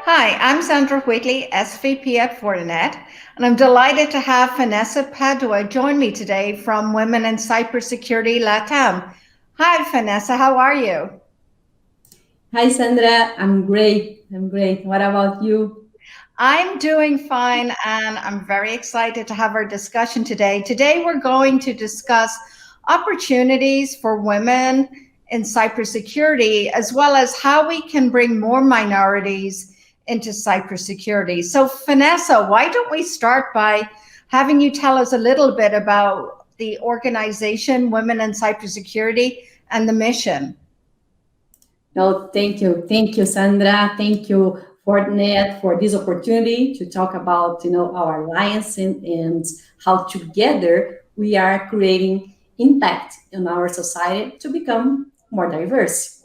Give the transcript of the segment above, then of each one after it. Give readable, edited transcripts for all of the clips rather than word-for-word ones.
Hi, I'm Sandra Wheatley, SVP at Fortinet, and I'm delighted to have Vanessa Padua join me today from Women in Cybersecurity LATAM. Hi, Vanessa, how are you? Hi, Sandra. I'm great. I'm great. What about you? I'm doing fine, and I'm very excited to have our discussion today. Today, we're going to discuss opportunities for women in cybersecurity, as well as how we can bring more minorities into cybersecurity. So, Vanessa, why don't we start by having you tell us a little bit about the organization Women in Cybersecurity and the mission? No, thank you. Thank you, Sandra. Thank you, Fortinet, for this opportunity to talk about, our alliance and how together we are creating impact in our society to become more diverse.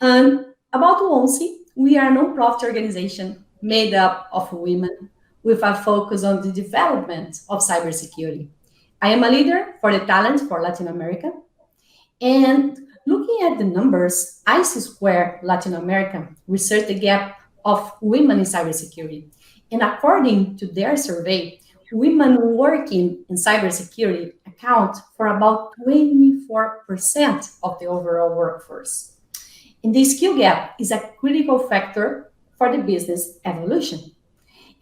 About WONSI, we are a non-profit organization made up of women with a focus on the development of cybersecurity. I am a leader for the talent for Latin America. And looking at the numbers, IC Square Latin America researched the gap of women in cybersecurity. And according to their survey, women working in cybersecurity account for about 24% of the overall workforce. And the skill gap is a critical factor for the business evolution.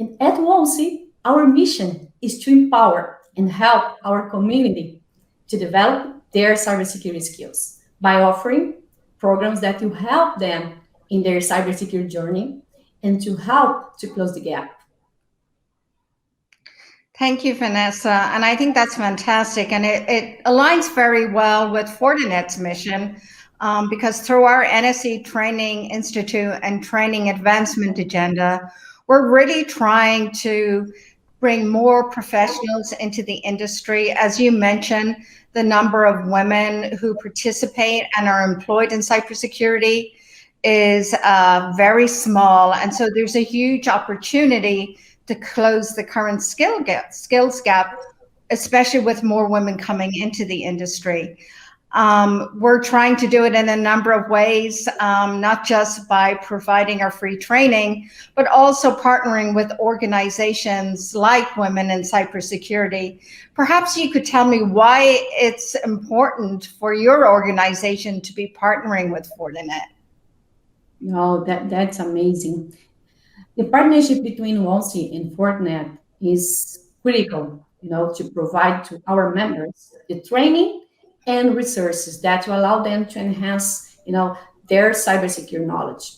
And at WONSI, our mission is to empower and help our community to develop their cybersecurity skills by offering programs that will help them in their cybersecurity journey and to help to close the gap. Thank you, Vanessa. And I think that's fantastic. And it aligns very well with Fortinet's mission because through our NSE Training Institute and Training Advancement Agenda, we're really trying to bring more professionals into the industry. As you mentioned, the number of women who participate and are employed in cybersecurity is very small. And so there's a huge opportunity to close the current skills gap, especially with more women coming into the industry. We're trying to do it in a number of ways, not just by providing our free training, but also partnering with organizations like Women in Cybersecurity. Perhaps you could tell me why it's important for your organization to be partnering with Fortinet. No, that's amazing. The partnership between WONSI and Fortinet is critical, to provide to our members the training and resources that will allow them to enhance, their cybersecurity knowledge.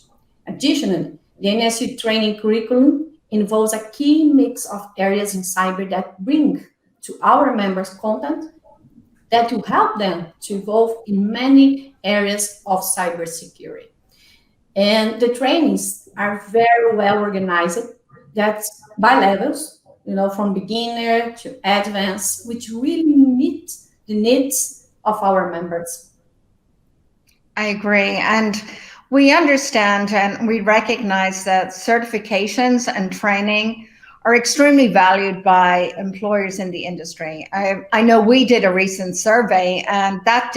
Additionally, the NSU training curriculum involves a key mix of areas in cyber that bring to our members content that will help them to evolve in many areas of cybersecurity. And the trainings are very well organized. That's by levels, from beginner to advanced, which really meet the needs of our members. I agree. And we understand and we recognize that certifications and training are extremely valued by employers in the industry. I know we did a recent survey, and that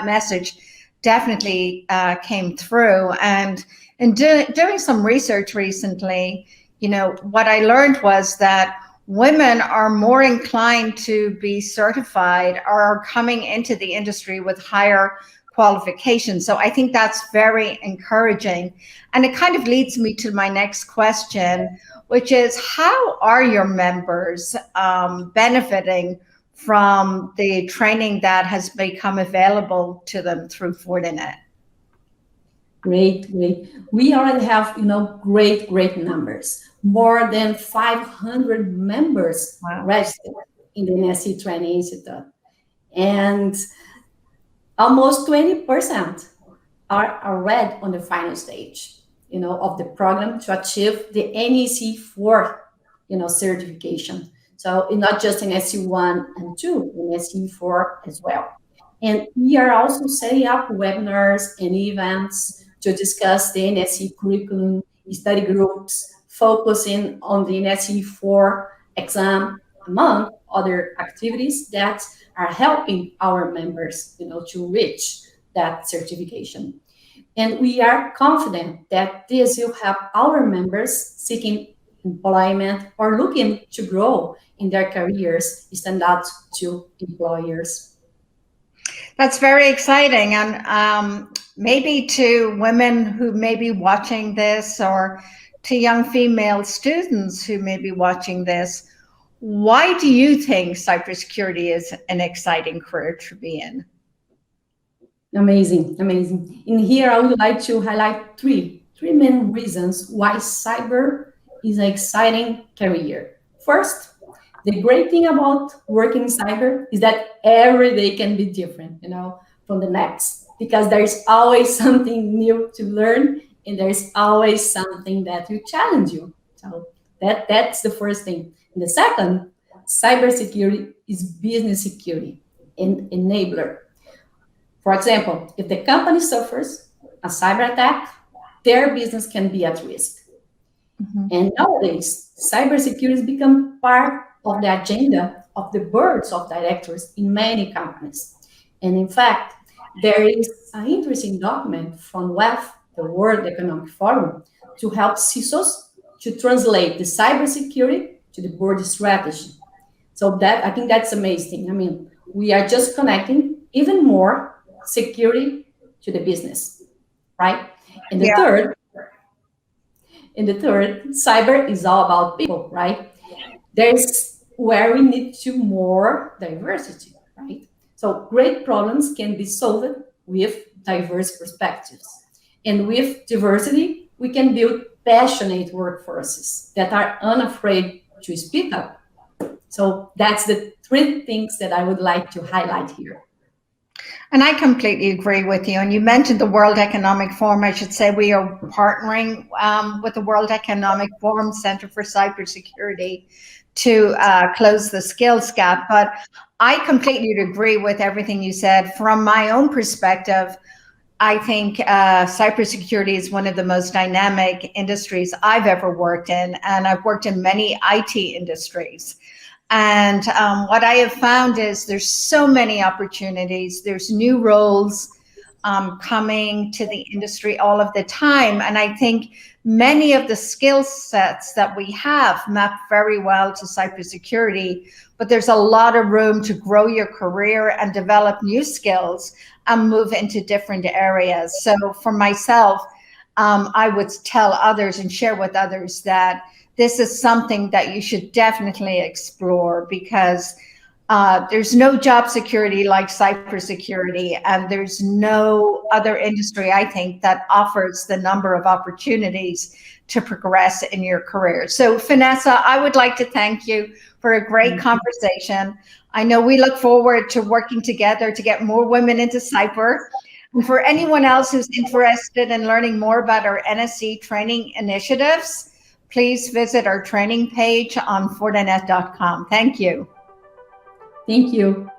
message definitely came through. And in doing some research recently, what I learned was that women are more inclined to be certified or are coming into the industry with higher qualifications. So I think that's very encouraging. And it kind of leads me to my next question, which is how are your members benefiting from the training that has become available to them through Fortinet? Great, great. We already have, great numbers. More than 500 members Wow. registered in the NSC Training Institute. And almost 20% are already on the final stage, of the program to achieve the NEC 4, certification. So it's not just in SC1 and 2, in SC4 as well. And we are also setting up webinars and events to discuss the NSC curriculum, study groups, focusing on the NSC 4 exam, among other activities that are helping our members, to reach that certification. And we are confident that this will help our members seeking employment or looking to grow in their careers stand out to employers. That's very exciting. And maybe to women who may be watching this, or to young female students who may be watching this, why do you think cybersecurity is an exciting career to be in? Amazing, amazing. In here, I would like to highlight three main reasons why cyber is an exciting career. First, the great thing about working in cyber is that every day can be different, from the next, because there's always something new to learn, and there's always something that will challenge you. So that's the first thing. And the second, cybersecurity is business security, an enabler. For example, if the company suffers a cyber attack, their business can be at risk. Mm-hmm. And nowadays, cybersecurity has become part of the agenda of the boards of directors in many companies. And in fact, there is an interesting document from WEF, the World Economic Forum, to help CISOs to translate the cybersecurity to the board strategy. So that, I think that's amazing. I mean, we are just connecting even more security to the business, right? And the third, cyber is all about people, right? There's where we need to more diversity, right? So great problems can be solved with diverse perspectives. And with diversity, we can build passionate workforces that are unafraid to speak up. So that's the three things that I would like to highlight here. And I completely agree with you. And you mentioned the World Economic Forum. I should say we are partnering with the World Economic Forum Center for Cybersecurity to close the skills gap. But I completely agree with everything you said. From my own perspective, I think cybersecurity is one of the most dynamic industries I've ever worked in. And I've worked in many IT industries. And what I have found is there's so many opportunities. There's new roles coming to the industry all of the time. And I think many of the skill sets that we have map very well to cybersecurity, but there's a lot of room to grow your career and develop new skills and move into different areas. So for myself, I would tell others and share with others that this is something that you should definitely explore, because there's no job security like cybersecurity, and there's no other industry, I think, that offers the number of opportunities to progress in your career. So Vanessa, I would like to thank you for a great conversation. I know we look forward to working together to get more women into cyber. And for anyone else who's interested in learning more about our NSC training initiatives, please visit our training page on Fortinet.com. Thank you. Thank you.